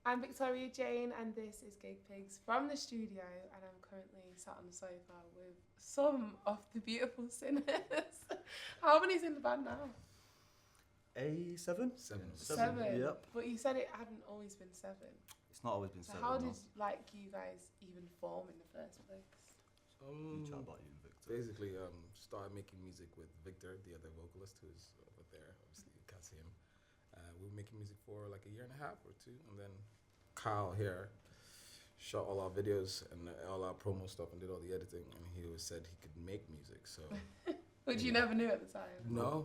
I'm Victoria Jane, and this is GigPigs from the studio, and I'm currently sat on the sofa with some of the beautiful sinners. How many's in the band now? Seven. Seven. Yep. But you said it hadn't always been seven. It's not always been So seven. how no. did you guys even form in the first place? You chat about you and Victor. Basically, started making music with Victor, the other vocalist who's over there. Obviously, you can't see him. We were making music for like a year and a half or two, and then Kyle here shot all our videos and all our promo stuff and did all the editing, and he always said he could make music. So, Which you never knew at the time. no,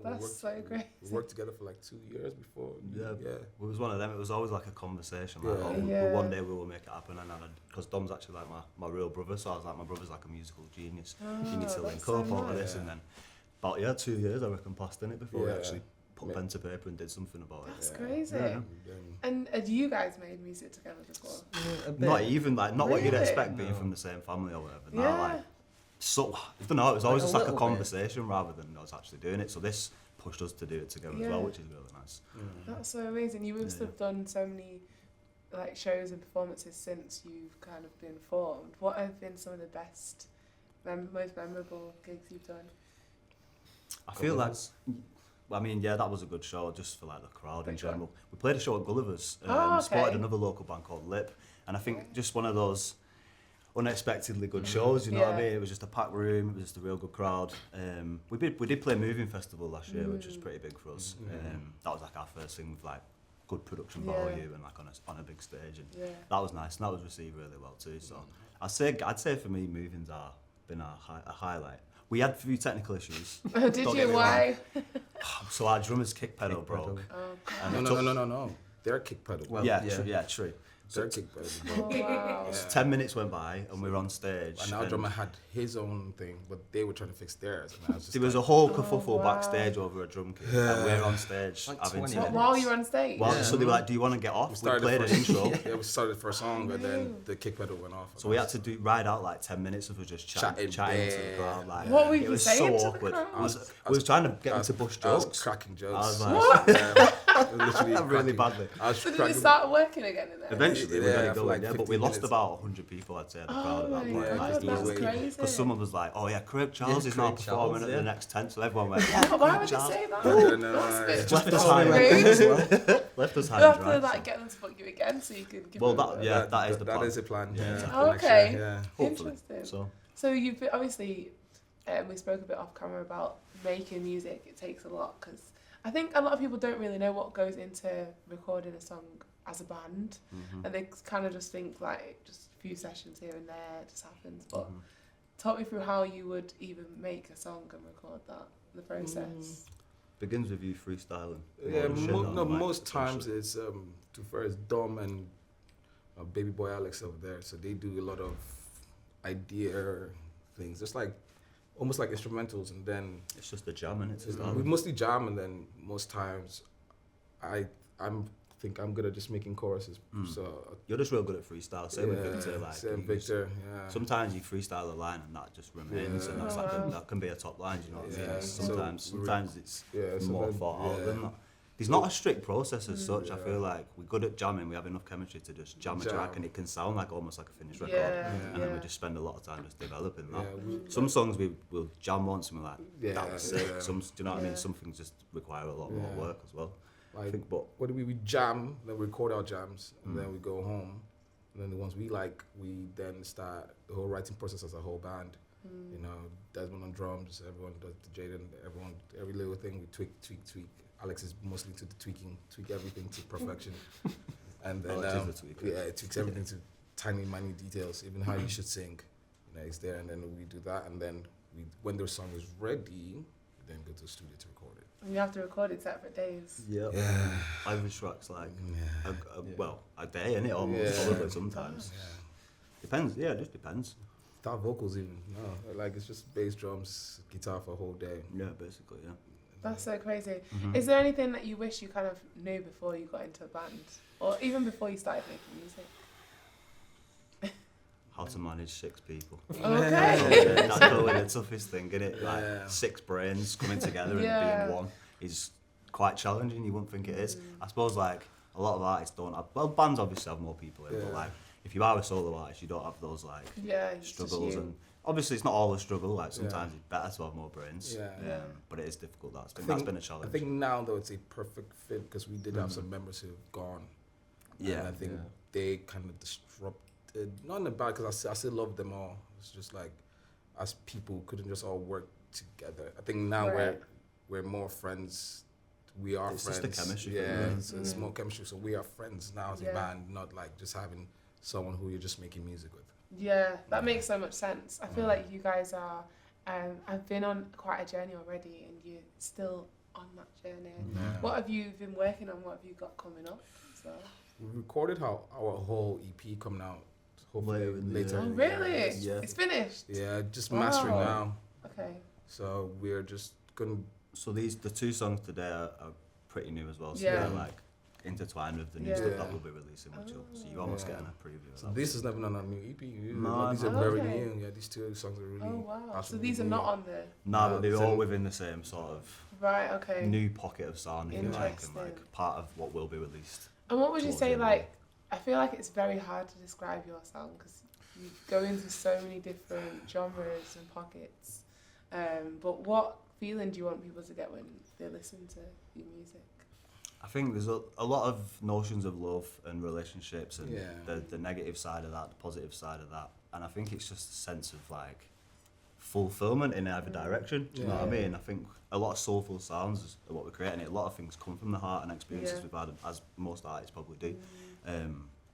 That's so great. We worked together for like 2 years before. Yeah. It was one of them. It was always like a conversation. Like, Yeah. one day we will make it happen. And because Dom's actually like my real brother, so I was like, my brother's like a musical genius. You need to link that's so up all of this, nice. and then about 2 years I reckon passed in it before we Yeah. actually put pen to paper and did something about That's it. crazy. Yeah. And had you guys made music together before? Not even like not what you'd Really? expect being from the same family or whatever. No, Yeah. like so I don't know. It was always Like a just like a little bit. conversation rather than us actually doing it. So this pushed us to do it together as Yeah. well, which is really nice. That's so amazing. You must Yeah. have done so many like shows and performances since you've kind of been formed. What have been some of the best, most memorable gigs you've done? I feel like, well, I mean, yeah, that was a good show just for like the crowd in Which one? general. We played a show at Gulliver's, Oh, supported okay. another local band called Lip, and I think just one of those unexpectedly good shows. You know what I Yeah. mean? It was just a packed room. It was just a real good crowd. We did play Moving Festival last year, which was pretty big for us. That was like our first thing with like good production Yeah. value and like on a big stage, and Yeah. that was nice. And that was received really well too. So I'd say for me, Moving's been a highlight. We had a few technical issues. Oh, did Don't you? get me Why? So our drummer's kick pedal broke. Oh, And it No, took- no. Their kick pedal. Well, yeah, yeah. true. Their kick pedal. oh wow. Yeah. 10 minutes went by and we were on stage. And our drummer had his own thing, but they were trying to fix theirs. And I was just there was a like, whole kerfuffle Oh, wow. backstage over a drum kit, and we're on stage Like having 20 to. minutes. While you're on stage? Well, Yeah. so they were like, "Do you want to get off?" We started played an first. intro, Yeah, we started for a song, and then the kick pedal went off. so we had to ride out like 10 minutes of us just chatting to the Chatting crowd. Like, What were it you was saying so to the awkward. crowd? We was trying to get I them was- to bust I was jokes. cracking jokes. I was like, Literally really cracking- badly. I was So did it cracking- start working again in there? Eventually, we Yeah, got it for going, like yeah, but we 15 lost minutes. about 100 people, I'd say, at the crowd Oh at that my point. Yeah, god, because that's they were crazy. Because someone was like, "Oh yeah, Craig Charles Yeah, is now Craig performing Charles, at yeah. the next tent," so everyone went, Yeah, but why would you Charles. say that? Yeah, no, That's Left us so high, rude. left us high You'll and have dry. to like get them to book you again so you can give Well, them that is the plan. That is the plan. Yeah. Yeah. Oh, for next okay. year, Yeah. Hopefully. Interesting. So So you've been, obviously, we spoke a bit off camera about making music. It takes a lot because I think a lot of people don't really know what goes into recording a song as a band, and they kind of just think like just a few sessions here and there it just happens. But talk me through how you would even make a song and record that, the process. begins with you freestyling. Yeah, Load of shit on the mic, most times essentially. it's to first Dom and baby boy Alex over there, so they do a lot of idea things, just like almost like instrumentals, and then It's just a jam, and it's just we mostly jam, and then most times I'm think I'm good at just making choruses. So You're just real good at freestyle. Same with Victor. Like same you- Victor, yeah. Sometimes you freestyle a line and that just remains, and that's Oh, like wow. that can be a top line. You know what I mean? Yeah, Sometimes, so sometimes it's yeah, so more then- thought out yeah. than that. There's not a strict process as such. I feel like we're good at jamming. We have enough chemistry to just jam a track, Jam. and it can sound like almost like a finished record. Yeah, And then we yeah. just spend a lot of time just developing that. Yeah, Some songs we'll jam once and we're like, Yeah, that was sick. yeah. Some, do you know what I Yeah. mean? Some things just require a lot more Yeah. work as well. I Like, think, but what do we jam, then we record our jams, and then we go home. And then the ones we like, we then start the whole writing process as a whole band. You know, Desmond on drums, everyone does the Jaden, everyone, every little thing we tweak. Alex is mostly to the tweak everything to perfection. And then, Alex is the tweaker. yeah, it tweaks everything to tiny, minute details, even how you should sing. You know, it's there, and then we do that, and then when the song is ready, we then go to the studio to record it. And you have to record it separate days. yeah, Yeah. average tracks like Yeah. well a day, innit? Almost Yeah. probably sometimes. Depends. Yeah, it just depends. Without vocals even, no. Like it's just bass, drums, guitar for a whole day. Yeah, basically, yeah. That's so crazy. Mm-hmm. Is there anything that you wish you kind of knew before you got into a band? Or even before you started making music? How to manage 6 people. Okay. That's probably the toughest thing, isn't it? Like Yeah. 6 brains coming together Yeah. and being one is quite challenging. You wouldn't think it is. I suppose like a lot of artists don't have. Well, bands obviously have more people in, Yeah. but like if you are a solo artist, you don't have those like It's just struggles you. and. Obviously, it's not all a struggle. Like sometimes it's better to have more brains. Yeah. But it is difficult. That's I think- been a challenge. I think now though it's a perfect fit because we did have some members who have gone. Yeah. And I think they kind of disrupted, not in the bad, because I still love them all. It's just like, as people couldn't just all work together. I think now Right. we're more friends. We are It's friends. just the chemistry. Yeah, it's more chemistry. So we are friends now as a Yeah. band, not like just having someone who you're just making music with. Yeah, that makes so much sense. I feel like you guys are. I've been on quite a journey already, and you're still on that journey. Yeah. What have you been working on? What have you got coming up? So. We recorded our whole EP coming out hopefully Later in the later. year. Oh, in the year. really? Yeah. It's finished. Yeah, just mastering Wow. now. Okay. So we're just gonna. So the 2 songs today are pretty new as well. So Yeah. they're like intertwined with the new Yeah. stuff that we'll be releasing, which so you almost Yeah. getting a preview of So that. this is never on our new EP. No, These are no. very Okay. new. Yeah, these 2 songs are really. Oh wow. So absolutely these are new. not on the. No, but they're it's all in- within the same sort of Right. Okay. new pocket of sound, if you like, and Interesting. like part of what will be released. And what would you towards say? the end of Like, I feel like it's very hard to describe your sound because you go into so many different genres and pockets. But what feeling do you want people to get when they listen to your music? I think there's a lot of notions of love and relationships and Yeah. the negative side of that, the positive side of that. And I think it's just a sense of like fulfillment in either direction. Do you know what I Yeah. mean? I think a lot of soulful sounds is what we're creating. A lot of things come from the heart and experiences Yeah. we've had, as most artists probably do.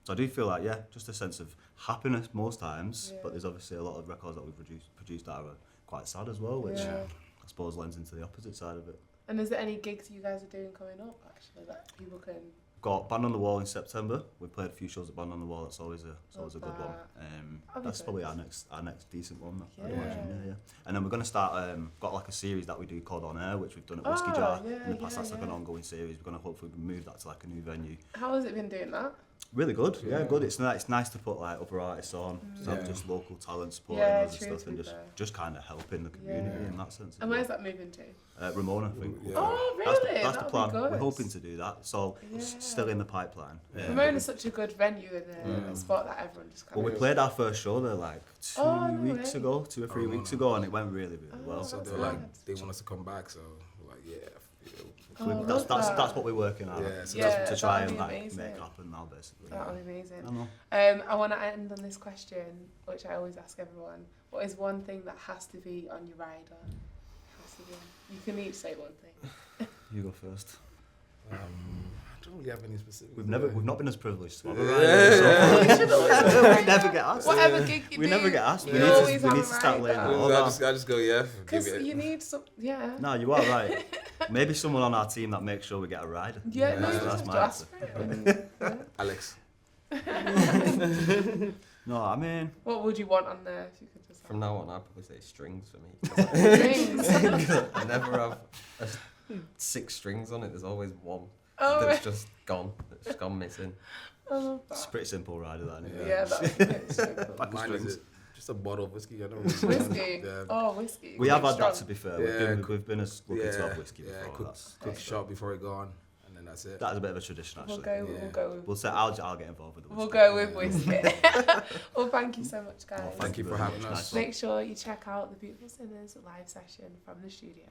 So I do feel like, just a sense of happiness most times, Yeah. but there's obviously a lot of records that we've produced that are quite sad as well, which Yeah. I suppose lends into the opposite side of it. And is there any gigs you guys are doing coming up actually that people can? Got Band on the Wall in September. We played a few shows at Band on the Wall. That's always a Love good one. that. That'd be That's probably good. our next decent one. I'd Yeah. imagine. Yeah. And then we're gonna start. Got like a series that we do called On Air, which we've done at Whiskey Oh, Jar yeah, in the past. yeah, That's like an yeah. ongoing series. We're gonna hopefully move that to like a new venue. How has it been doing that? Really good. Yeah, Yeah. good. It's nice to put like other artists on, to have Yeah. just local talent supporting Yeah, us and true, stuff, to and be just fair. just kind of helping the community Yeah. in that sense. as And well. where's that moving to? Ramona, I think. Yeah. Oh, really? That's the That'll be plan. good. We're hoping to do that. So it's Yeah. still in the pipeline. Ramona's such a good venue and a spot that everyone just kind Well, we of. played our first show there like 2 Oh, no weeks way. ago, 2 or 3 weeks ago, and it went really, really well. So that's they're good. like, they want us to come back. So we're like, yeah. Oh, That's love that. what we're working on. Yeah, so Yeah, to try that'd and be like amazing. make happen now, basically. That would be amazing. I know. I want to end on this question, which I always ask everyone. What is one thing that has to be on your rider? Has to be. You can each say one thing. You go first. I don't really have any specific. We've not been as privileged to have a Yeah. rider, so You should always we never get asked. Whatever gig you We do, never get asked. you We need always to have a start laying rider. that all I down. just go, yeah. Give Because it. you need some, yeah. No, you are right. Maybe someone on our team that makes sure we get a rider. Yeah, no, Yeah, you that's just have my to ask for it. Yeah. Alex. No, I mean, What would you want on there if you could just From now on, I'd probably say strings for me. Strings. I never have 6 strings on it. There's always one Oh, that's just gone. That's just gone missing. I love it's a that. pretty simple rider, that. Isn't it? Yeah, that's so cool. Pack of Mine strings. is just a bottle of whiskey. I don't really Whiskey. Yeah. Oh, whiskey. We have had Strong. that, to be fair. Yeah, We've been as lucky to have whiskey yeah, before. quick, That's quick shot before it go on, and then that's it. That is a bit of a tradition, We'll actually. go. Yeah. We'll go with. We'll say I'll get involved with the We'll whiskey. go with whiskey. Well, thank you so much, guys. Well, Thank you for very having much. us. Nice one. Make sure you check out the Beautiful Sinners live session from the studio.